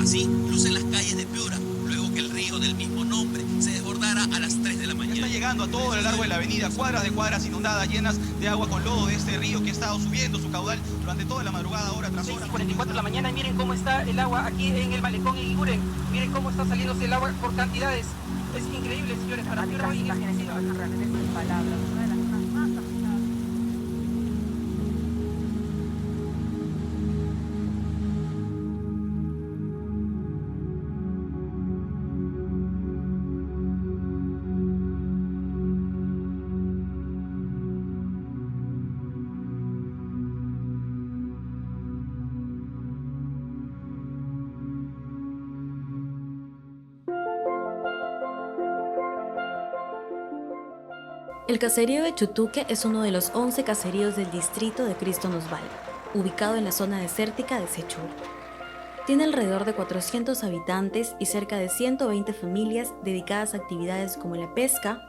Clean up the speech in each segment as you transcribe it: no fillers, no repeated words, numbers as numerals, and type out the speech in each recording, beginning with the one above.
Así lucen las calles de Piura, luego que el río del mismo nombre se desbordara a las 3 de la mañana. Está llegando a todo lo largo de la avenida, cuadras de cuadras inundadas, llenas de agua con lodo de este río que ha estado subiendo su caudal durante toda la madrugada, hora tras hora. 6:44 de la mañana, y miren cómo está el agua aquí en el malecón en Iguren. Miren cómo está saliéndose el agua por cantidades. Es increíble, señores. Para mí, imágenes realmente sin palabras. Una de las zonas más afectadas. El caserío de Chutuque es uno de los 11 caseríos del distrito de Cristo Nos Valga, ubicado en la zona desértica de Sechura. Tiene alrededor de 400 habitantes y cerca de 120 familias dedicadas a actividades como la pesca,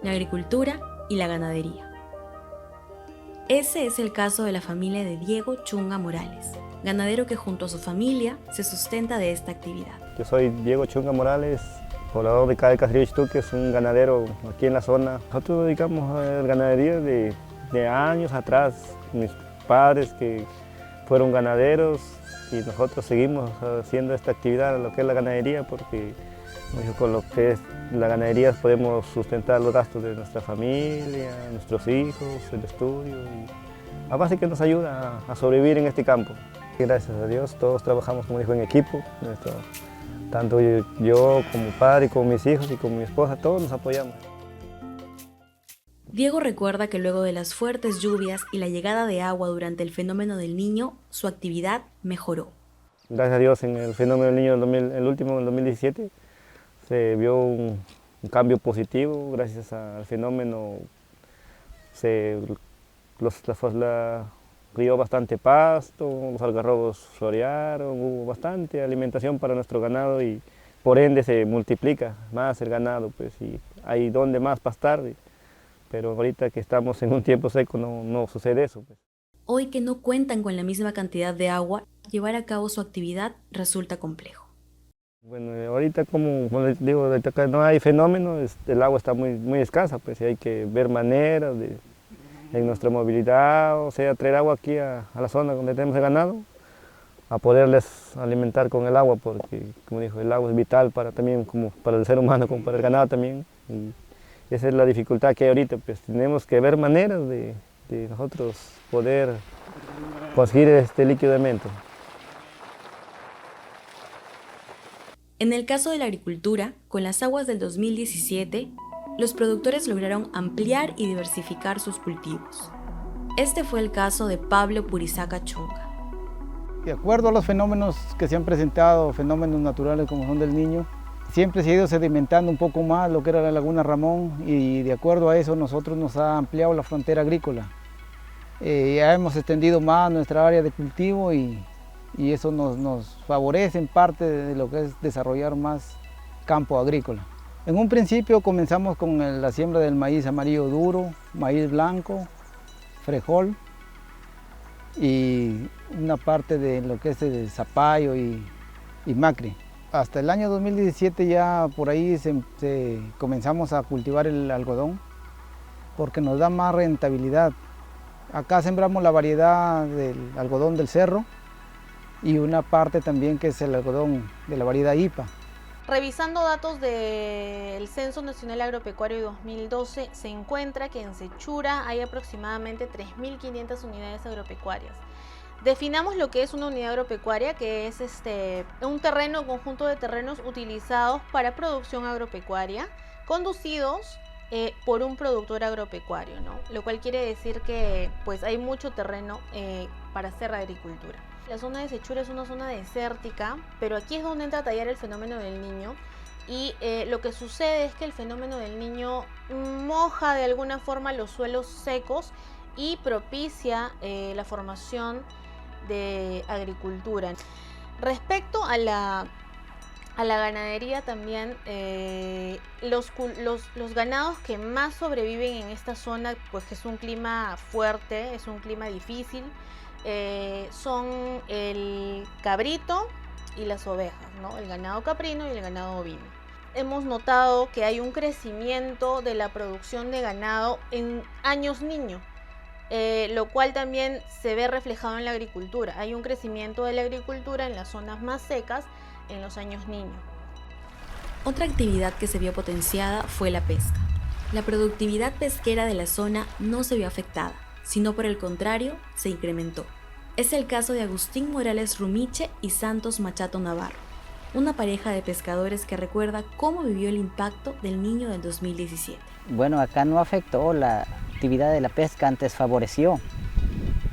la agricultura y la ganadería. Ese es el caso de la familia de Diego Chunga Morales, ganadero que junto a su familia se sustenta de esta actividad. Yo soy Diego Chunga Morales, poblador de acá del caserío de Chutuque, es un ganadero aquí en la zona. Nosotros nos dedicamos a la ganadería de años atrás. Mis padres que fueron ganaderos y nosotros seguimos haciendo esta actividad, lo que es la ganadería, porque con lo que es la ganadería podemos sustentar los gastos de nuestra familia, nuestros hijos, el estudio. Y a base que nos ayuda a sobrevivir en este campo. Y gracias a Dios todos trabajamos, como dijo, en equipo. Tanto yo como padre, como mis hijos y como mi esposa, todos nos apoyamos. Diego recuerda que luego de las fuertes lluvias y la llegada de agua durante el fenómeno del Niño, su actividad mejoró. Gracias a Dios, en el fenómeno del Niño, el último, en 2017, se vio un cambio positivo. Gracias al fenómeno crió bastante pasto, los algarrobos florearon, hubo bastante alimentación para nuestro ganado y por ende se multiplica más el ganado, pues, y hay donde más pastar, pero ahorita que estamos en un tiempo seco no sucede eso. Pues. Hoy que no cuentan con la misma cantidad de agua, llevar a cabo su actividad resulta complejo. Bueno, ahorita como les digo, acá no hay fenómeno, el agua está muy escasa, pues y hay que ver maneras en nuestra movilidad, o sea, traer agua aquí a la zona donde tenemos el ganado, a poderles alimentar con el agua, porque, como dijo, el agua es vital también como para el ser humano, como para el ganado también. Y esa es la dificultad que hay ahorita, pues tenemos que ver maneras de nosotros poder conseguir este líquido de mento. En el caso de la agricultura, con las aguas del 2017, los productores lograron ampliar y diversificar sus cultivos. Este fue el caso de Pablo Purizaca Chunga. De acuerdo a los fenómenos que se han presentado, fenómenos naturales como son del Niño, siempre se ha ido sedimentando un poco más lo que era la Laguna Ramón y de acuerdo a eso nosotros nos ha ampliado la frontera agrícola. Ya hemos extendido más nuestra área de cultivo y eso nos favorece en parte de lo que es desarrollar más campo agrícola. En un principio comenzamos con la siembra del maíz amarillo duro, maíz blanco, frijol y una parte de lo que es el zapallo y macri. Hasta el año 2017 ya por ahí comenzamos a cultivar el algodón porque nos da más rentabilidad. Acá sembramos la variedad del algodón del cerro y una parte también que es el algodón de la variedad IPA. Revisando datos del Censo Nacional Agropecuario 2012, se encuentra que en Sechura hay aproximadamente 3.500 unidades agropecuarias. Definamos lo que es una unidad agropecuaria, que es un conjunto de terrenos utilizados para producción agropecuaria, conducidos por un productor agropecuario, ¿no? Lo cual quiere decir que pues, hay mucho terreno para hacer agricultura. La zona de Sechura es una zona desértica, pero aquí es donde entra a tallar el fenómeno del Niño y lo que sucede es que el fenómeno del Niño moja de alguna forma los suelos secos y propicia la formación de agricultura. Respecto a la ganadería también, los ganados que más sobreviven en esta zona, pues que es un clima fuerte, es un clima difícil, son el cabrito, y las ovejas, ¿no? El ganado caprino y el ganado ovino. Hemos notado que hay un crecimiento de la producción de ganado en años niño, lo cual también se ve reflejado en la agricultura. Hay un crecimiento de la agricultura en las zonas más secas en los años niño. Otra actividad que se vio potenciada fue la pesca. La productividad pesquera de la zona no se vio afectada, sino por el contrario, se incrementó. Es el caso de Agustín Morales Rumiche y Santos Machato Navarro, una pareja de pescadores que recuerda cómo vivió el impacto del Niño del 2017. Bueno, acá no afectó la actividad de la pesca, antes favoreció,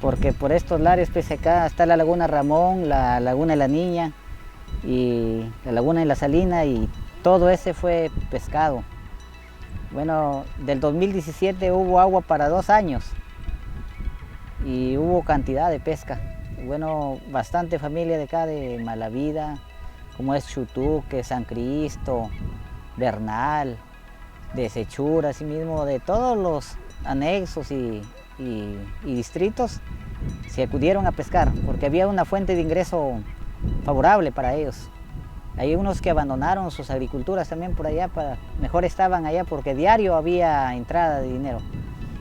porque por estos lares, pues acá está la Laguna Ramón, la Laguna de la Niña y la Laguna de la Salina, y todo ese fue pescado. Bueno, del 2017 hubo agua para 2 años y hubo cantidad de pesca. Bueno, bastante familia de acá de Malavida, como es Chutuque, San Cristo, Bernal, de Sechura, así mismo, de todos los anexos y distritos, se acudieron a pescar porque había una fuente de ingreso favorable para ellos. Hay unos que abandonaron sus agriculturas también por allá, mejor estaban allá porque diario había entrada de dinero.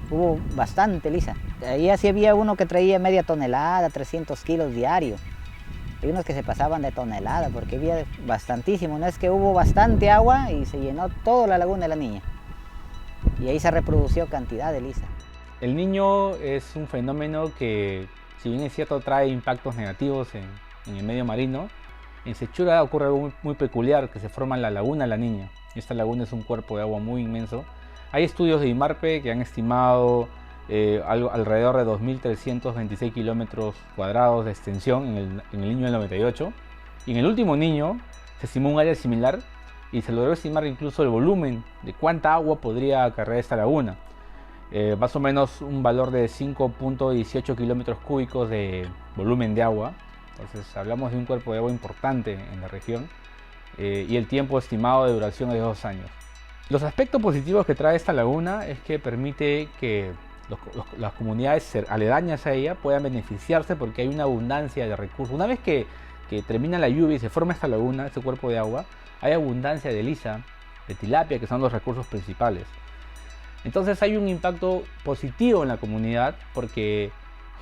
Hubo bastante, Lisa. Ahí así había uno que traía media tonelada, 300 kilos diario. Hay unos que se pasaban de tonelada porque había bastantísimo. No es que hubo bastante agua y se llenó toda la Laguna de la Niña. Y ahí se reprodució cantidad de Lisa. El Niño es un fenómeno que, si bien es cierto, trae impactos negativos en el medio marino. En Sechura ocurre algo muy peculiar, que se forma la Laguna de la Niña. Esta laguna es un cuerpo de agua muy inmenso. Hay estudios de IMARPE que han estimado alrededor de 2.326 kilómetros cuadrados de extensión en el Niño del 98. Y en el último Niño se estimó un área similar y se logró estimar incluso el volumen de cuánta agua podría acarrear esta laguna. Más o menos un valor de 5.18 kilómetros cúbicos de volumen de agua. Entonces hablamos de un cuerpo de agua importante en la región y el tiempo estimado de duración es de 2 años. Los aspectos positivos que trae esta laguna es que permite que las comunidades aledañas a ella puedan beneficiarse porque hay una abundancia de recursos. Una vez que termina la lluvia y se forma esta laguna, este cuerpo de agua, hay abundancia de lisa, de tilapia, que son los recursos principales. Entonces hay un impacto positivo en la comunidad porque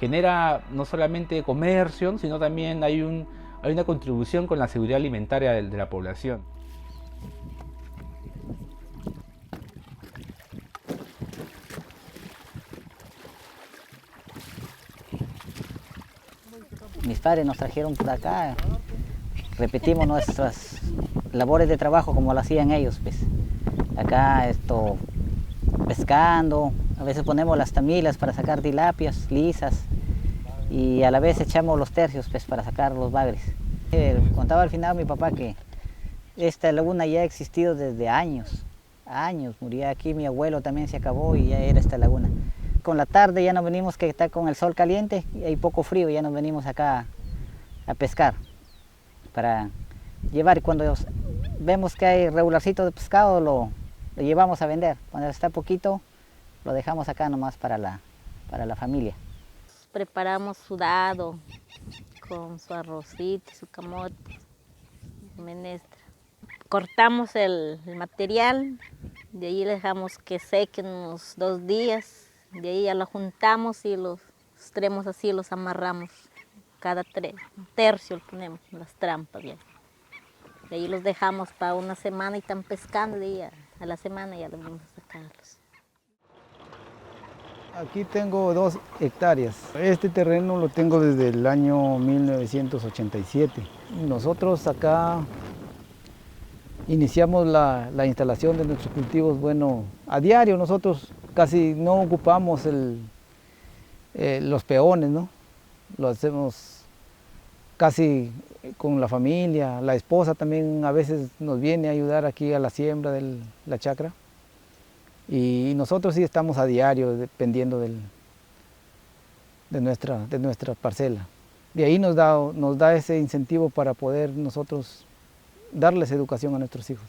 genera no solamente comercio, sino también hay una contribución con la seguridad alimentaria de la población. Mis padres nos trajeron por acá, repetimos nuestras labores de trabajo como lo hacían ellos, pues. Acá pescando, a veces ponemos las tamilas para sacar tilapias lisas y a la vez echamos los tercios, pues, para sacar los bagres. Contaba al final mi papá que esta laguna ya ha existido desde años, moría aquí mi abuelo, también se acabó y ya era esta laguna. Con la tarde ya nos venimos, que está con el sol caliente y hay poco frío, ya nos venimos acá a pescar para llevar. Y cuando vemos que hay regularcito de pescado lo llevamos a vender. Cuando está poquito lo dejamos acá nomás para la familia. Preparamos sudado con su arrocito, su camote, su menestra. Cortamos el material, de ahí le dejamos que sequen unos 2 días. De ahí ya lo juntamos y los extremos así los amarramos. Cada un tercio lo ponemos en las trampas. Ya. De ahí los dejamos para una semana y están pescando. De ahí a la semana ya los vamos a sacarlos. Aquí tengo 2 hectáreas. Este terreno lo tengo desde el año 1987. Nosotros acá iniciamos la instalación de nuestros cultivos. Bueno, a diario nosotros casi no ocupamos los peones, ¿no? Lo hacemos casi con la familia. La esposa también a veces nos viene a ayudar aquí a la siembra de la chacra. Y nosotros sí estamos a diario dependiendo de nuestra parcela. De ahí nos da ese incentivo para poder nosotros darles educación a nuestros hijos.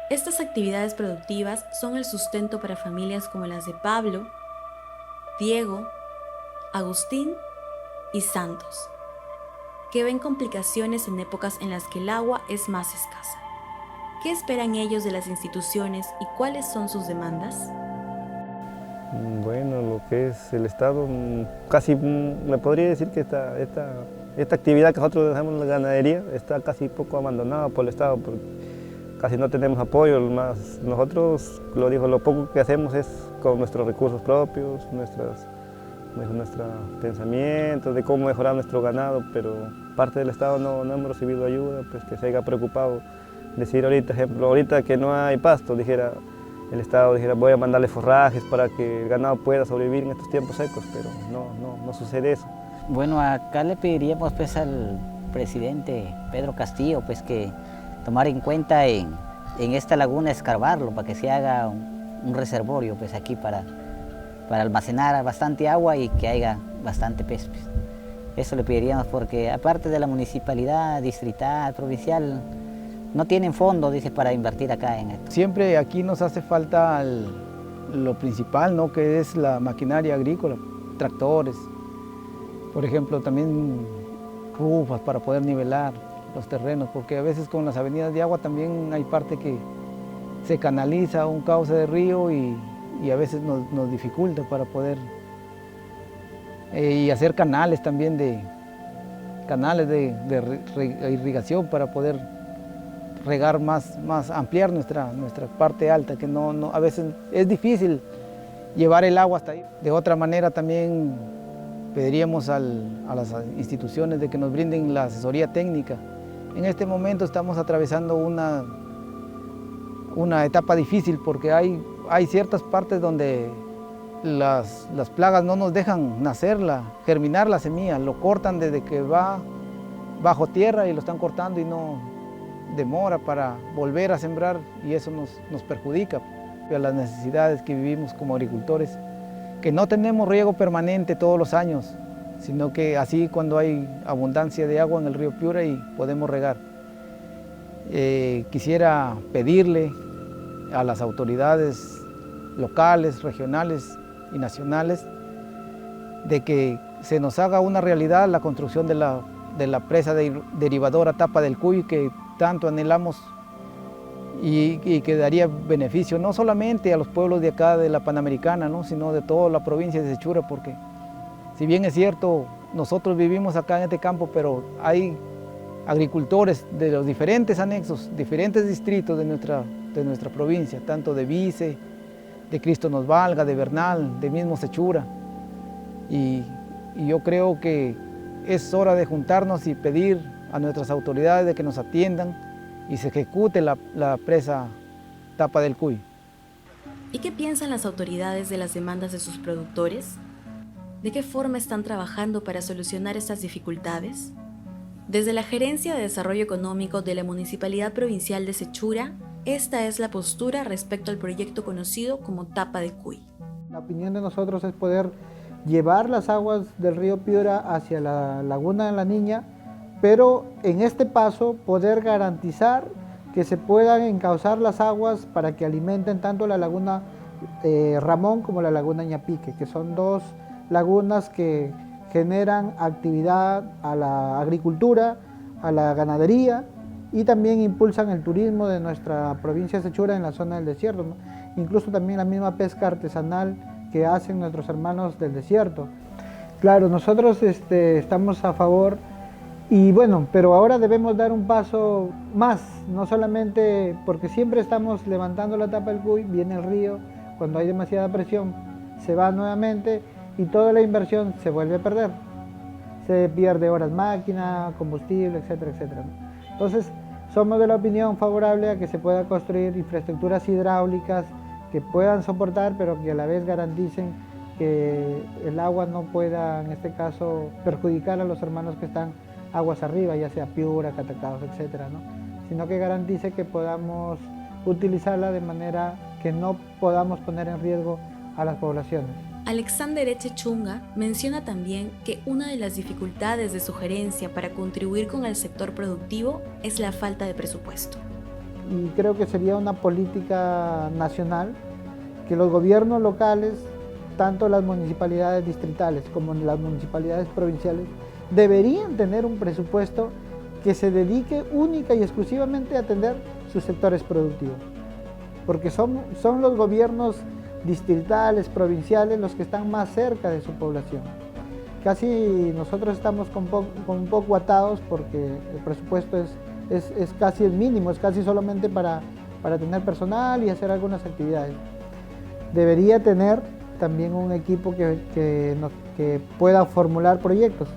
Estas actividades productivas son el sustento para familias como las de Pablo, Diego, Agustín y Santos, que ven complicaciones en épocas en las que el agua es más escasa. ¿Qué esperan ellos de las instituciones y cuáles son sus demandas? Bueno, lo que es el Estado, casi me podría decir que esta actividad que nosotros dejamos en la ganadería está casi poco abandonada por el Estado, porque casi no tenemos apoyo. Nosotros, lo poco que hacemos es con nuestros recursos propios, nuestros pensamientos de cómo mejorar nuestro ganado, pero parte del Estado no hemos recibido ayuda, pues que se haya preocupado. Decir ahorita que no hay pasto, el Estado dijera voy a mandarle forrajes para que el ganado pueda sobrevivir en estos tiempos secos, pero no sucede eso. Bueno, acá le pediríamos pues al presidente Pedro Castillo pues que tomar en cuenta en esta laguna escarbarlo para que se haga un reservorio pues aquí para almacenar bastante agua y que haya bastante pez. Pues. Eso le pediríamos porque aparte de la municipalidad, distrital, provincial, no tienen fondo, dice, para invertir acá en esto. Siempre aquí nos hace falta lo principal, ¿no? Que es la maquinaria agrícola, tractores, por ejemplo, también rufas para poder nivelar los terrenos, porque a veces con las avenidas de agua también hay parte que se canaliza un cauce de río y a veces nos dificulta para poder y hacer canales también de irrigación para poder regar más ampliar nuestra parte alta, que a veces es difícil llevar el agua hasta ahí. De otra manera también pediríamos a las instituciones de que nos brinden la asesoría técnica. En este momento estamos atravesando una etapa difícil porque hay ciertas partes donde las plagas no nos dejan germinar la semilla, lo cortan desde que va bajo tierra y lo están cortando y no demora para volver a sembrar y eso nos perjudica a las necesidades que vivimos como agricultores, que no tenemos riego permanente todos los años, sino que así cuando hay abundancia de agua en el río Piura y podemos regar. Quisiera pedirle a las autoridades locales, regionales y nacionales de que se nos haga una realidad la construcción de la presa derivadora Tapa del Cuy que tanto anhelamos y que daría beneficio no solamente a los pueblos de acá de la Panamericana, ¿no? Sino de toda la provincia de Sechura, porque si bien es cierto, nosotros vivimos acá en este campo, pero hay agricultores de los diferentes anexos, diferentes distritos de nuestra provincia, tanto de Vice, de Cristo nos valga, de Bernal, de mismo Sechura. Y yo creo que es hora de juntarnos y pedir a nuestras autoridades de que nos atiendan y se ejecute la presa Tapa del Cuy. ¿Y qué piensan las autoridades de las demandas de sus productores? ¿De qué forma están trabajando para solucionar estas dificultades? Desde la Gerencia de Desarrollo Económico de la Municipalidad Provincial de Sechura, esta es la postura respecto al proyecto conocido como Tapa de Cuy. La opinión de nosotros es poder llevar las aguas del río Piura hacia la laguna de la Niña, pero en este paso poder garantizar que se puedan encauzar las aguas para que alimenten tanto la laguna Ramón como la laguna Ñapique, que son dos lagunas que generan actividad a la agricultura, a la ganadería y también impulsan el turismo de nuestra provincia de Sechura en la zona del desierto, ¿no? Incluso también la misma pesca artesanal que hacen nuestros hermanos del desierto. Claro, nosotros estamos a favor. Y bueno, pero ahora debemos dar un paso más, no solamente porque siempre estamos levantando la Tapa del Cuy, viene el río, cuando hay demasiada presión se va nuevamente y toda la inversión se vuelve a perder. Se pierde horas máquina, combustible, etcétera, etcétera. Entonces, somos de la opinión favorable a que se pueda construir infraestructuras hidráulicas que puedan soportar, pero que a la vez garanticen que el agua no pueda, en este caso, perjudicar a los hermanos que están aguas arriba, ya sea Piura, Catacaos, etcétera, ¿no? Sino que garantice que podamos utilizarla de manera que no podamos poner en riesgo a las poblaciones. Alexander Echechunga menciona también que una de las dificultades de su gerencia para contribuir con el sector productivo es la falta de presupuesto. Y creo que sería una política nacional que los gobiernos locales, tanto las municipalidades distritales como las municipalidades provinciales, deberían tener un presupuesto que se dedique única y exclusivamente a atender sus sectores productivos, porque son los gobiernos distritales, provinciales, los que están más cerca de su población. Casi nosotros estamos un poco atados porque el presupuesto es casi el mínimo, es casi solamente para tener personal y hacer algunas actividades. Debería tener también un equipo que pueda formular proyectos,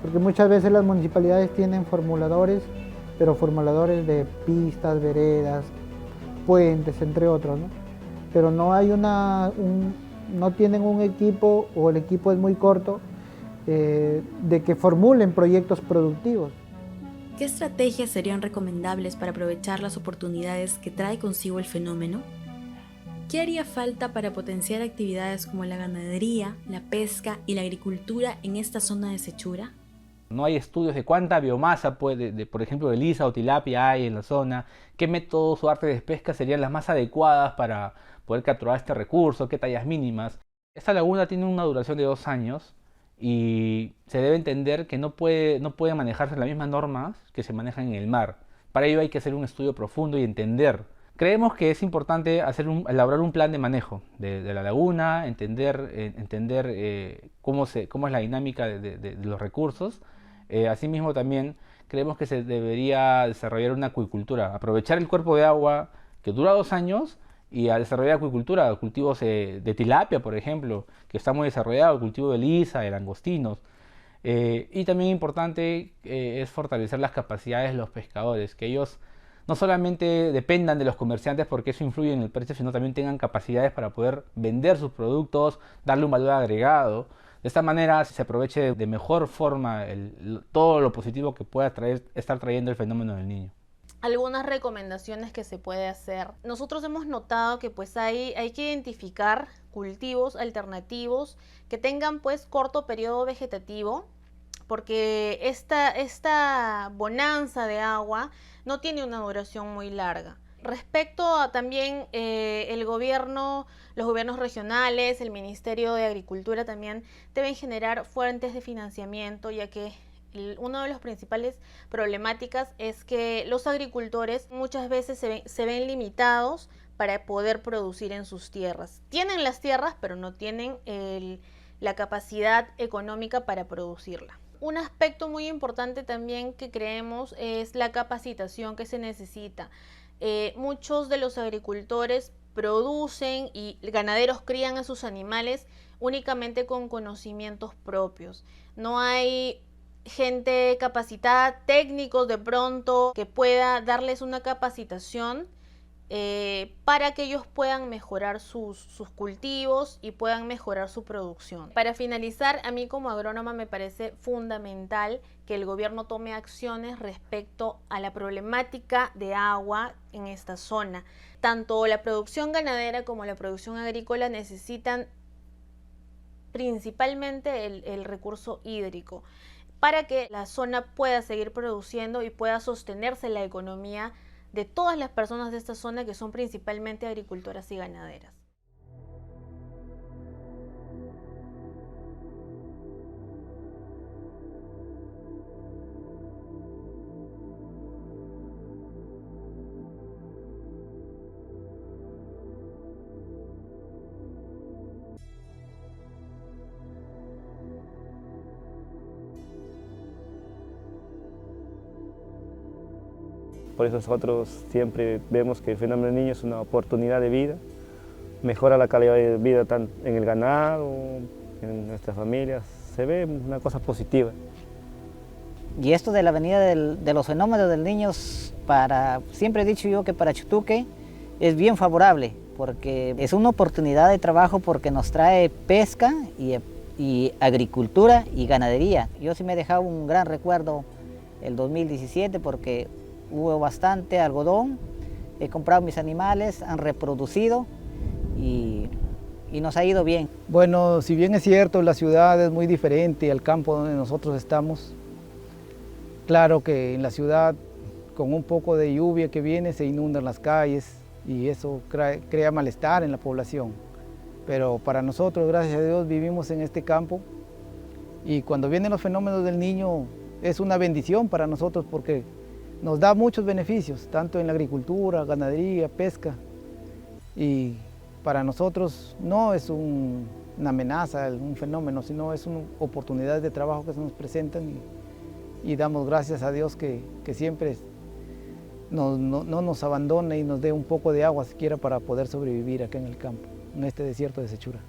porque muchas veces las municipalidades tienen formuladores, pero formuladores de pistas, veredas, puentes, entre otros, ¿no? Pero no hay no tienen un equipo, o el equipo es muy corto, de que formulen proyectos productivos. ¿Qué estrategias serían recomendables para aprovechar las oportunidades que trae consigo el fenómeno? ¿Qué haría falta para potenciar actividades como la ganadería, la pesca y la agricultura en esta zona de Sechura? No hay estudios de cuánta biomasa, por ejemplo, de lisa o tilapia hay en la zona, qué métodos o artes de pesca serían las más adecuadas para poder capturar este recurso, qué tallas mínimas. Esta laguna tiene una duración de 2 años y se debe entender que no puede manejarse las mismas normas que se manejan en el mar. Para ello hay que hacer un estudio profundo y entender. Creemos que es importante elaborar un plan de manejo de la laguna, entender cómo es la dinámica de los recursos. Asimismo también creemos que se debería desarrollar una acuicultura, aprovechar el cuerpo de agua que dura 2 años y a desarrollar acuicultura, cultivos de tilapia, por ejemplo, que está muy desarrollado, el cultivo de lisa, de langostinos. Y también importante es fortalecer las capacidades de los pescadores, que ellos no solamente dependan de los comerciantes porque eso influye en el precio, sino también tengan capacidades para poder vender sus productos, darle un valor agregado. De esta manera se aproveche de mejor forma todo lo positivo que pueda estar trayendo el fenómeno del Niño. Algunas recomendaciones que se puede hacer. Nosotros hemos notado que pues hay que identificar cultivos alternativos que tengan pues corto periodo vegetativo, porque esta bonanza de agua no tiene una duración muy larga. Respecto a también los gobiernos regionales, el Ministerio de Agricultura también deben generar fuentes de financiamiento, ya que una de las principales problemáticas es que los agricultores muchas veces se ven limitados para poder producir en sus tierras. Tienen las tierras, pero no tienen la capacidad económica para producirla. Un aspecto muy importante también que creemos es la capacitación que se necesita. Muchos de los agricultores producen y ganaderos crían a sus animales únicamente con conocimientos propios. No hay gente capacitada, técnicos de pronto, que pueda darles una capacitación para que ellos puedan mejorar sus cultivos y puedan mejorar su producción. Para finalizar, a mí como agrónoma me parece fundamental que el gobierno tome acciones respecto a la problemática de agua en esta zona. Tanto la producción ganadera como la producción agrícola necesitan principalmente el recurso hídrico para que la zona pueda seguir produciendo y pueda sostenerse la economía de todas las personas de esta zona, que son principalmente agricultoras y ganaderas. Por eso nosotros siempre vemos que el fenómeno del Niño es una oportunidad de vida, mejora la calidad de vida tanto en el ganado, en nuestras familias, se ve una cosa positiva. Y esto de la venida de los fenómenos del Niño, siempre he dicho yo que para Chutuque es bien favorable, porque es una oportunidad de trabajo porque nos trae pesca y agricultura y ganadería. Yo sí me he dejado un gran recuerdo el 2017 porque hubo bastante algodón, he comprado mis animales, han reproducido y nos ha ido bien. Bueno, si bien es cierto, la ciudad es muy diferente al campo donde nosotros estamos. Claro que en la ciudad, con un poco de lluvia que viene, se inundan las calles y eso crea malestar en la población. Pero para nosotros, gracias a Dios, vivimos en este campo Y cuando vienen los fenómenos del Niño es una bendición para nosotros porque nos da muchos beneficios, tanto en la agricultura, ganadería, pesca. Y para nosotros no es una amenaza, un fenómeno, sino es una oportunidad de trabajo que se nos presentan y damos gracias a Dios que siempre no nos abandone y nos dé un poco de agua siquiera para poder sobrevivir acá en el campo, en este desierto de Sechura.